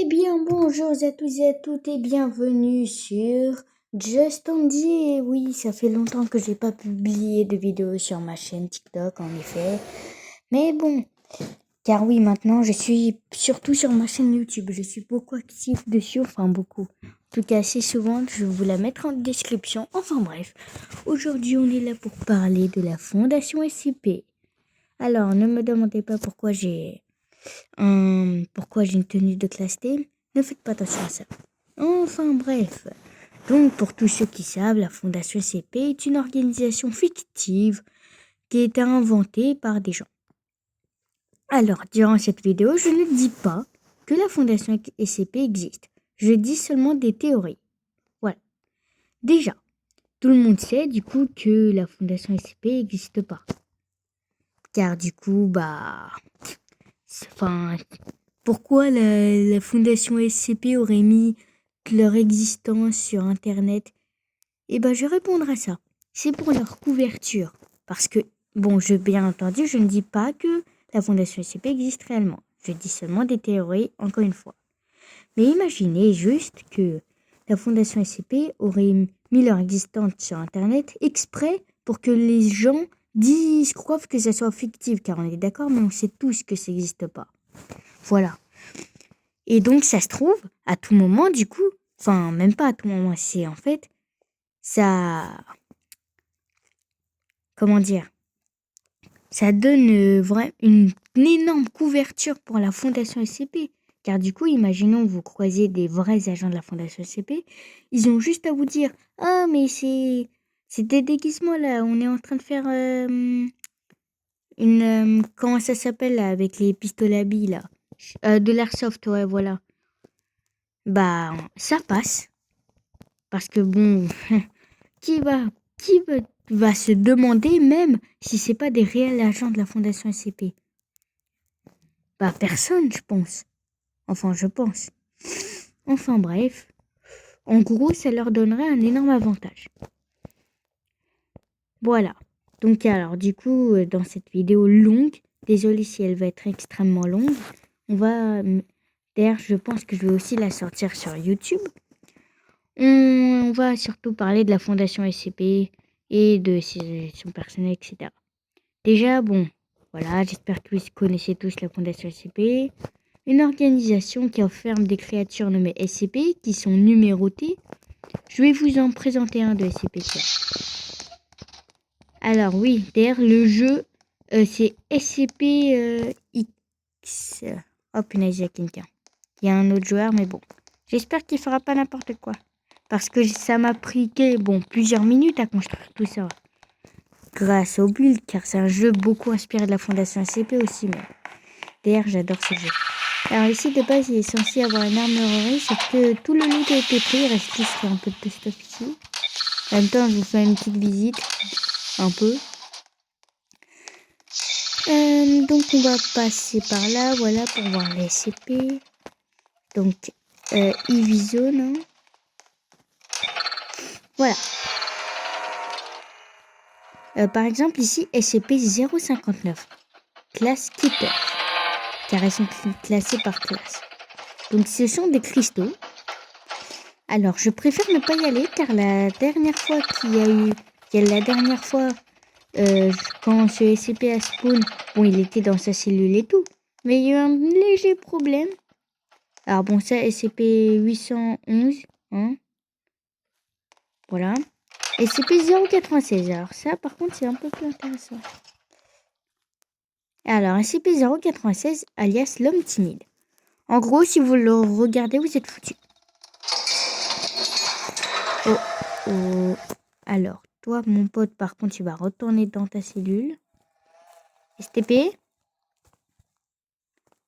bien, bonjour à tous et à toutes et bienvenue sur Just Andy. Et oui, ça fait longtemps que j'ai pas publié de vidéos sur ma chaîne TikTok, en effet. Mais bon, car oui, maintenant je suis surtout sur ma chaîne YouTube. Je suis beaucoup actif dessus, enfin beaucoup. En tout cas, assez souvent, je vais vous la mettre en description. Enfin bref, aujourd'hui on est là pour parler de la Fondation SCP. Alors, ne me demandez pas pourquoi j'ai une tenue de classe T. Ne faites pas attention à ça. Enfin bref. Donc pour tous ceux qui savent, la Fondation SCP est une organisation fictive qui a été inventée par des gens. Alors, durant cette vidéo, je ne dis pas que la Fondation SCP existe. Je dis seulement des théories. Voilà. Déjà, tout le monde sait du coup que la Fondation SCP n'existe pas. Car du coup, pourquoi la Fondation SCP aurait mis leur existence sur Internet? Je répondrai à ça. C'est pour leur couverture. Parce que, bien entendu, je ne dis pas que la Fondation SCP existe réellement. Je dis seulement des théories, encore une fois. Mais imaginez juste que la Fondation SCP aurait mis leur existence sur Internet exprès pour que les gens croient que ça soit fictif. Car on est d'accord, mais on sait tous que ça n'existe pas. Voilà. Et donc, ça se trouve, à tout moment, du coup, enfin, même pas à tout moment, c'est en fait, ça, comment dire, ça donne une énorme couverture pour la Fondation SCP. Car du coup, imaginons que vous croisez des vrais agents de la Fondation SCP, ils ont juste à vous dire « Ah, mais c'est des déguisements là, on est en train de faire comment ça s'appelle là, avec les pistolets à billes là de l'airsoft, ouais, voilà. » Ça passe. Parce que qui va se demander même si c'est pas des réels agents de la Fondation SCP? Personne, je pense. Enfin, je pense. Enfin, bref. En gros, ça leur donnerait un énorme avantage. Voilà. Donc, alors, du coup, dans cette vidéo longue, désolée si elle va être extrêmement longue, d'ailleurs, je pense que je vais aussi la sortir sur YouTube. On va surtout parler de la Fondation SCP et de son personnel, etc. Déjà, voilà, j'espère que vous connaissez tous la Fondation SCP. Une organisation qui enferme des créatures nommées SCP qui sont numérotées. Je vais vous en présenter un de SCP. Alors oui, d'ailleurs, le jeu, c'est SCP X. Oh punaise, il y a quelqu'un. Il y a un autre joueur, mais bon. J'espère qu'il fera pas n'importe quoi. Parce que ça m'a pris plusieurs minutes à construire tout ça. Grâce au build, car c'est un jeu beaucoup inspiré de la Fondation SCP aussi. Mais d'ailleurs, j'adore ce jeu. Alors ici, de base, il est censé avoir une armurerie, sauf que tout le loot a été pris. Il reste juste un peu de stuff ici. En même temps, je vous fais une petite visite. Un peu. Donc, on va passer par là, voilà, pour voir les SCP. Donc, Eevee Zone. Hein. Voilà. Par exemple, ici, SCP-059, classe Keeper, car elles sont classées par classe. Donc, ce sont des cristaux. Alors, je préfère ne pas y aller, car la dernière fois quand ce SCP a spawn, il était dans sa cellule et tout, mais il y a eu un léger problème. Alors ça, SCP-811, hein. Voilà. SCP-096, alors ça, par contre, c'est un peu plus intéressant. Alors, SCP-096, alias l'homme timide. En gros, si vous le regardez, vous êtes foutu. Oh. Alors, toi, mon pote, par contre, tu vas retourner dans ta cellule. STP.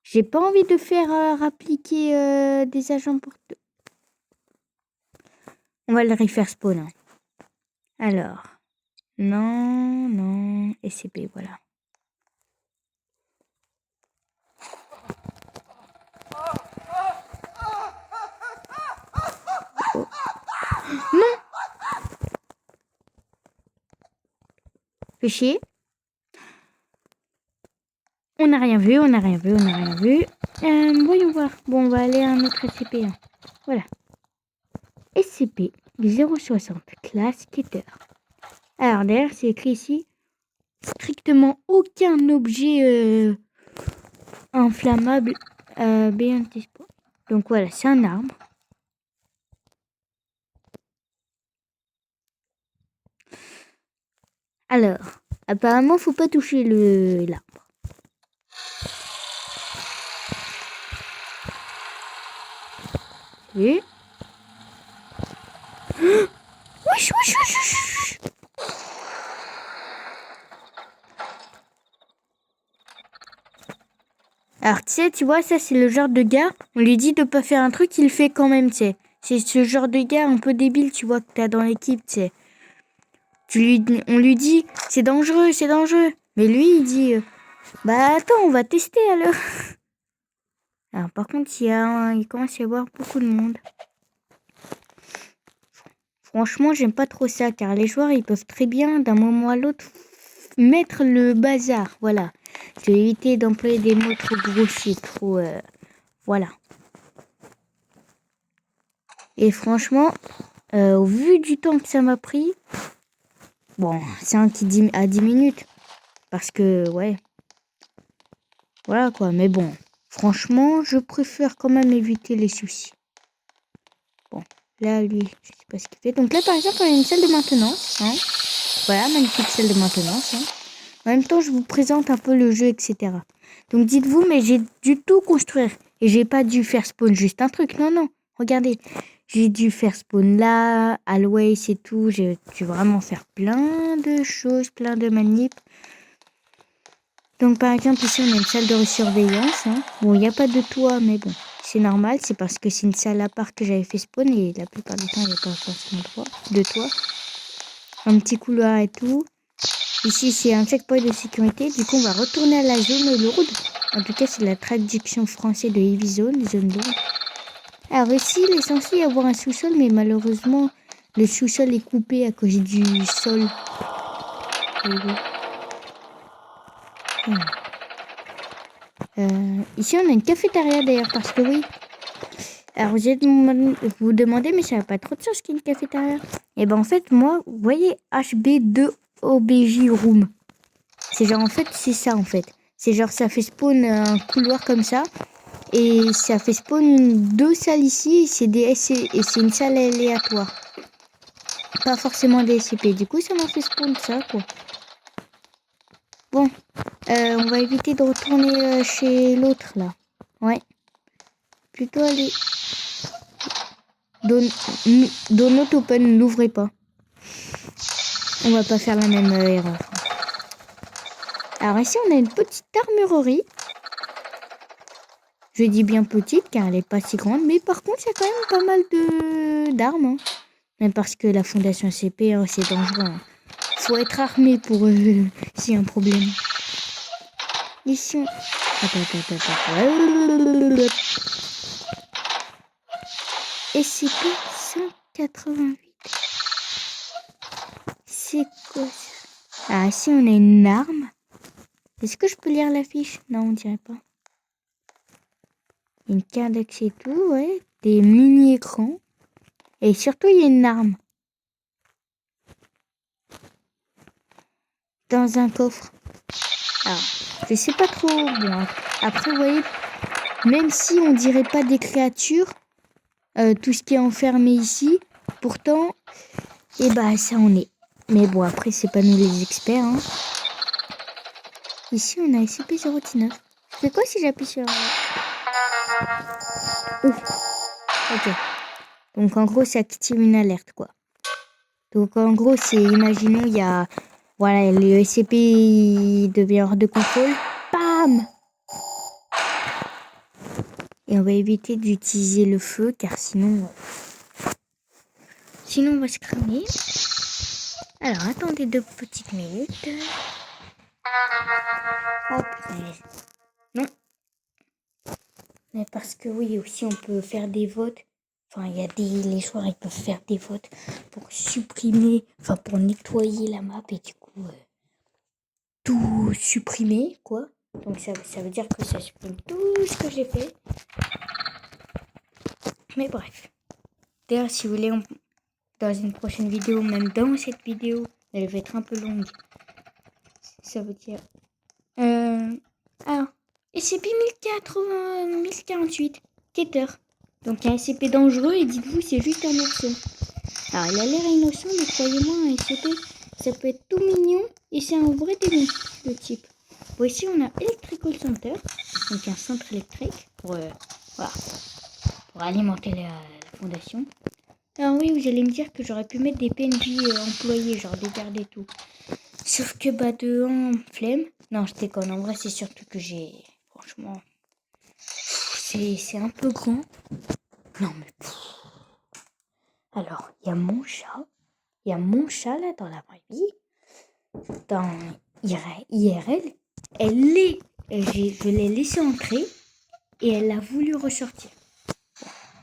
J'ai pas envie de faire appliquer des agents pour... On va le refaire spawn. Hein. Alors. Non. SCP, voilà. Oh. Non. Fais chier. On n'a rien vu. Voyons voir. Bon, on va aller à un autre notre SCP-1. Voilà. SCP-060, classe Keter. Alors derrière, c'est écrit ici, strictement aucun objet inflammable bien dispo. Donc voilà, c'est un arbre. Alors, apparemment, faut pas toucher l'arbre. Et... Wesh, wesh, wesh, wesh. Alors, tu vois, ça, c'est le genre de gars, on lui dit de pas faire un truc, il le fait quand même, tu sais. C'est ce genre de gars un peu débile, tu vois, que t'as dans l'équipe, tu sais. On lui dit, c'est dangereux, c'est dangereux. Mais lui, il dit, bah attends, on va tester alors. Alors, par contre, il commence à y avoir beaucoup de monde. Franchement, j'aime pas trop ça, car les joueurs, ils peuvent très bien, d'un moment à l'autre, mettre le bazar. Voilà. Je vais éviter d'employer des mots trop grossiers, trop... voilà. Et franchement, au vu du temps que ça m'a pris... Bon, c'est un qui dit à 10 minutes. Parce que, ouais. Voilà, quoi. Mais bon, franchement, je préfère quand même éviter les soucis. Bon, là, lui, je sais pas ce qu'il fait. Donc là, par exemple, on a une salle de maintenance. Hein. Voilà, magnifique salle de maintenance. Hein. En même temps, je vous présente un peu le jeu, etc. Donc dites-vous, mais j'ai dû tout construire. Et j'ai pas dû faire spawn juste un truc. Non, non. Regardez. J'ai dû faire spawn là, always et tout. J'ai dû vraiment faire plein de choses, plein de manips. Donc par exemple, ici, on a une salle de surveillance. Hein. Bon, il n'y a pas de toit, mais bon. C'est normal, c'est parce que c'est une salle à part que j'avais fait spawn. Et la plupart du temps, il n'y a pas forcément de toit. Un petit couloir et tout. Ici, c'est un checkpoint de sécurité. Du coup, on va retourner à la zone lourde. En tout cas, c'est la traduction française de Heavy Zone, zone lourde. Alors ici, il est censé y avoir un sous-sol, mais malheureusement, le sous-sol est coupé à cause du sol. Ici, on a une cafétéria d'ailleurs, parce que oui. Alors, vous vous demandez, mais ça n'a pas trop de sens qu'il y ait une cafétéria. Et ben en fait, moi, vous voyez HB2OBJ Room. C'est genre, en fait, c'est ça, en fait. C'est genre, ça fait spawn un couloir comme ça. Et ça fait spawn deux salles ici. Et c'est une salle aléatoire. Pas forcément des SCP. Du coup, ça m'a fait spawn ça, quoi. Bon. On va éviter de retourner chez l'autre, là. Ouais. Plutôt aller... Do not open, n'ouvrez pas. On va pas faire la même erreur. Alors ici, on a une petite armurerie. Je dis bien petite car elle est pas si grande, mais par contre, il y a quand même pas mal d'armes. Hein. Même parce que la fondation CP, hein, c'est dangereux. Hein. Faut être armé pour s'il y a un problème. Ici, on... SCP 188. C'est quoi ça? Ah, ici, on a une arme. Est-ce que je peux lire la fiche? Non, on dirait pas. Une carte d'accès et tout, ouais. Des mini-écrans. Et surtout, il y a une arme. Dans un coffre. Alors, je sais pas trop. Bon, après, vous voyez, même si on dirait pas des créatures, tout ce qui est enfermé ici, pourtant, et bah, ça en est. Mais bon, après, c'est pas nous les experts. Hein. Ici, on a SCP-019. Je fais quoi si j'appuie sur... Ok. Donc, en gros, ça active une alerte, quoi. Donc, en gros, c'est... Imaginons, il y a... Voilà, le SCP devient hors de contrôle. Bam! Et on va éviter d'utiliser le feu, car sinon... Sinon, on va se cramer. Alors, attendez 2 petites minutes. Hop. Non. Mais parce que oui, aussi, on peut faire des votes. Enfin, il y a les joueurs, ils peuvent faire des votes pour supprimer, enfin, pour nettoyer la map et du coup, tout supprimer, quoi. Donc, ça veut dire que ça supprime tout ce que j'ai fait. Mais bref. D'ailleurs, si vous voulez, dans une prochaine vidéo, même dans cette vidéo, elle va être un peu longue. Ça veut dire... Alors, SCP-1048, quêteur. Donc un SCP dangereux et dites-vous, c'est juste un ourson. Alors, il a l'air innocent, mais croyez-moi, un SCP, ça peut être tout mignon et c'est un vrai démon, le type. Bon, ici, on a Electrical Center, donc un centre électrique pour, voilà, pour alimenter la fondation. Alors oui, vous allez me dire que j'aurais pu mettre des PNJ employés, genre des gardes et tout. Sauf que, flemme. Non, je déconne, en vrai, c'est surtout que j'ai... Franchement, c'est un peu grand. Non, mais... Alors, il y a mon chat. Il y a mon chat, là, dans la vraie vie. Dans IRL, je l'ai laissée entrer et elle a voulu ressortir.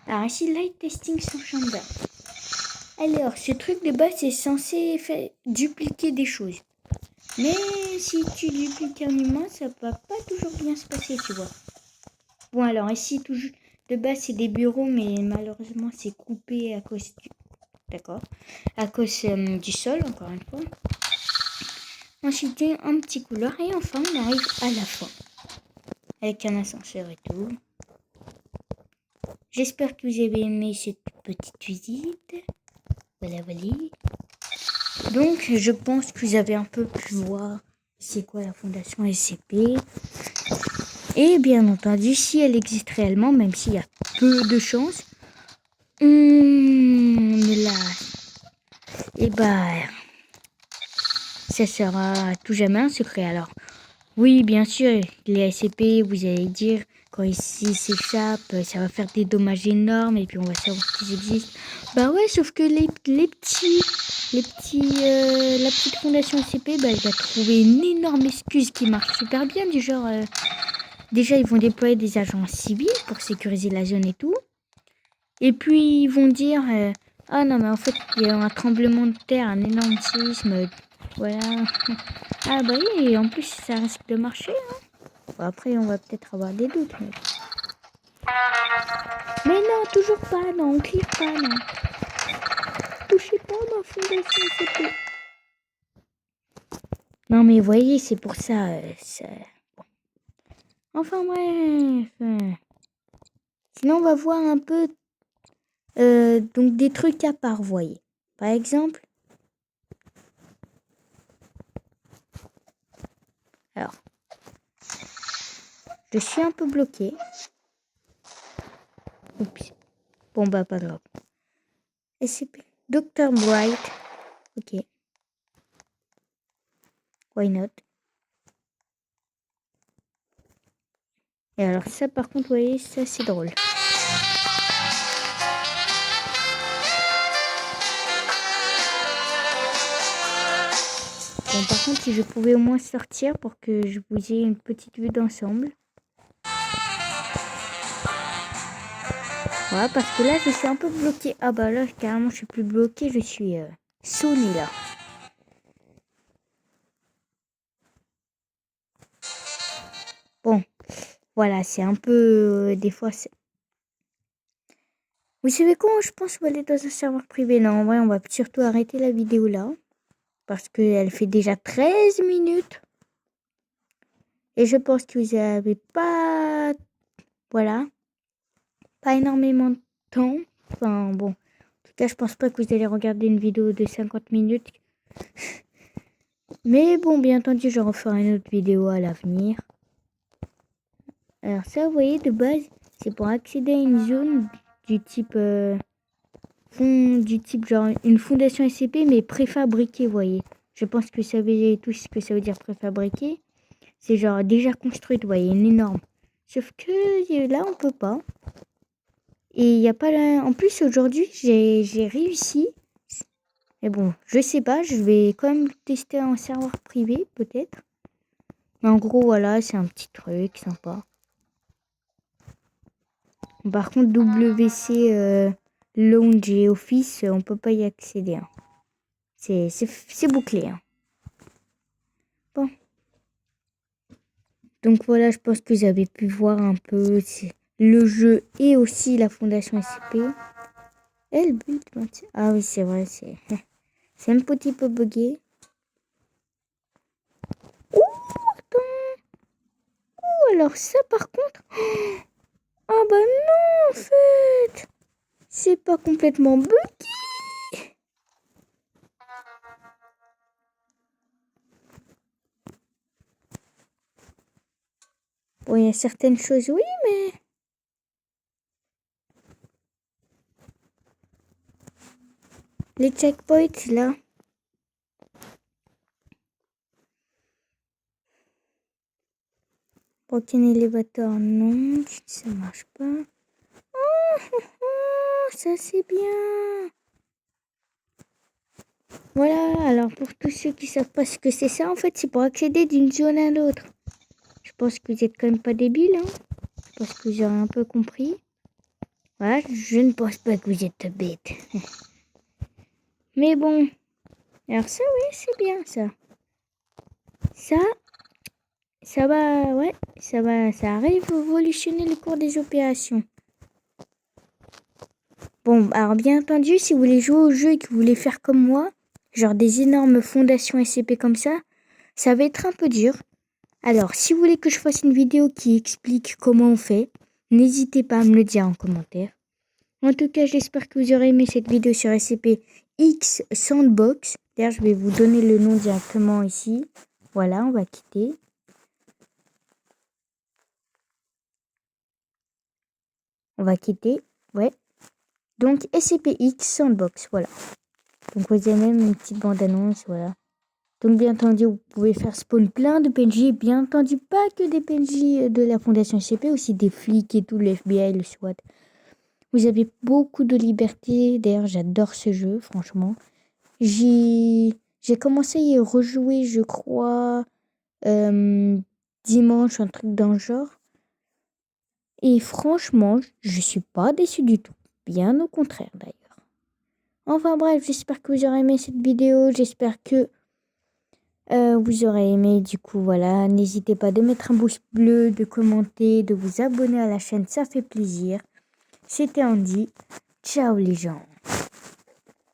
Alors ici, light testing sur chamber. Alors, ce truc de base, c'est censé dupliquer des choses. Mais si tu dupliques un humain, ça va pas toujours bien se passer, tu vois. Bon, alors ici, de base, c'est des bureaux, mais malheureusement, c'est coupé à cause du... D'accord. À cause du sol, encore une fois. Ensuite, un petit couloir. Et enfin, on arrive à la fin. Avec un ascenseur et tout. J'espère que vous avez aimé cette petite visite. Voilà. Donc, je pense que vous avez un peu pu voir c'est quoi la fondation SCP. Et bien entendu, si elle existe réellement, même s'il y a peu de chances, ça sera à tout jamais un secret. Alors, oui, bien sûr, les SCP, vous allez dire, quand ils s'échappent, ça va faire des dommages énormes et puis on va savoir qu'ils existent. Bah ouais, sauf que la petite fondation SCP, elle va trouver une énorme excuse qui marche super bien. Déjà, ils vont déployer des agents civils pour sécuriser la zone et tout. Et puis, ils vont dire, ah non, mais en fait, il y a un tremblement de terre, un énorme séisme, voilà. Ah bah oui, et en plus, ça risque de marcher, hein. Bon, après, on va peut-être avoir des doutes. Mais non, toujours pas, non, on clique pas, non. Touchez pas ma fondation CP. Non, mais vous voyez, c'est pour ça, bon. Enfin, bref. Sinon, on va voir un peu, donc, des trucs à part, vous voyez. Par exemple, alors, je suis un peu bloqué. Oups. Bon, bah, pas grave. SCP. Dr. Bright. Ok. Why not? Et alors, ça, par contre, vous voyez, ça, c'est drôle. Bon, par contre, si je pouvais au moins sortir pour que je vous ai une petite vue d'ensemble. Voilà, parce que là, je suis un peu bloqué. Ah bah là, carrément, je suis plus bloqué, je suis sonné là. Bon, voilà, c'est un peu... des fois, c'est... Vous savez quoi, je pense qu'on va aller dans un serveur privé. Non, en vrai, on va surtout arrêter la vidéo là. Parce qu'elle fait déjà 13 minutes. Et je pense que vous n'avez pas... Voilà. Pas énormément de temps. Enfin, bon. En tout cas, je pense pas que vous allez regarder une vidéo de 50 minutes. Mais bon, bien entendu, je referai une autre vidéo à l'avenir. Alors ça, vous voyez, de base, c'est pour accéder à une zone du type... genre une fondation SCP, mais préfabriquée, vous voyez. Je pense que vous savez tout ce que ça veut dire préfabriqué. C'est genre déjà construite, vous voyez, une énorme. Sauf que là, on peut pas. Et il n'y a pas là... En plus, aujourd'hui, j'ai réussi. Mais bon, je sais pas, je vais quand même tester en serveur privé, peut-être. Mais en gros, voilà, c'est un petit truc sympa. Par contre, WC Lounge et Office, on peut pas y accéder. Hein. C'est bouclé. Hein. Bon. Donc voilà, je pense que vous avez pu voir un peu le jeu et aussi la fondation SCP. Et le but, ah oui, c'est vrai, c'est un petit peu bugué. Oh, attends. Oh, alors ça, par contre... Ah bah non, en fait. C'est pas complètement bugué. Bon, il y a certaines choses, oui, mais... Les checkpoints, là. Broken Elevator, non, ça marche pas. Oh, ça c'est bien. Voilà, alors pour tous ceux qui savent pas ce que c'est ça, en fait, c'est pour accéder d'une zone à l'autre. Je pense que vous êtes quand même pas débiles, hein. Je pense que vous aurez un peu compris. Voilà, je ne pense pas que vous êtes bêtes. Mais bon, alors ça, oui, c'est bien ça. Ça va, ouais, ça arrive à révolutionner le cours des opérations. Bon, alors bien entendu, si vous voulez jouer au jeu et que vous voulez faire comme moi, genre des énormes fondations SCP comme ça va être un peu dur. Alors, si vous voulez que je fasse une vidéo qui explique comment on fait, n'hésitez pas à me le dire en commentaire. En tout cas, j'espère que vous aurez aimé cette vidéo sur SCP X Sandbox. D'ailleurs, je vais vous donner le nom directement ici. Voilà, on va quitter. Ouais. Donc, SCP-X Sandbox, voilà. Donc, vous avez même une petite bande-annonce, voilà. Donc, bien entendu, vous pouvez faire spawn plein de PNJ. Bien entendu, pas que des PNJ de la Fondation SCP, aussi des flics et tout, le FBI, le SWAT. Vous avez beaucoup de liberté. D'ailleurs, j'adore ce jeu, franchement. J'ai commencé à y rejouer, je crois, dimanche, un truc dans le genre. Et franchement, je suis pas déçue du tout. Bien au contraire, d'ailleurs. Enfin bref, j'espère que vous aurez aimé cette vidéo. J'espère que vous aurez aimé. Du coup, voilà. N'hésitez pas de mettre un pouce bleu, de commenter, de vous abonner à la chaîne. Ça fait plaisir. C'était Andy. Ciao les gens.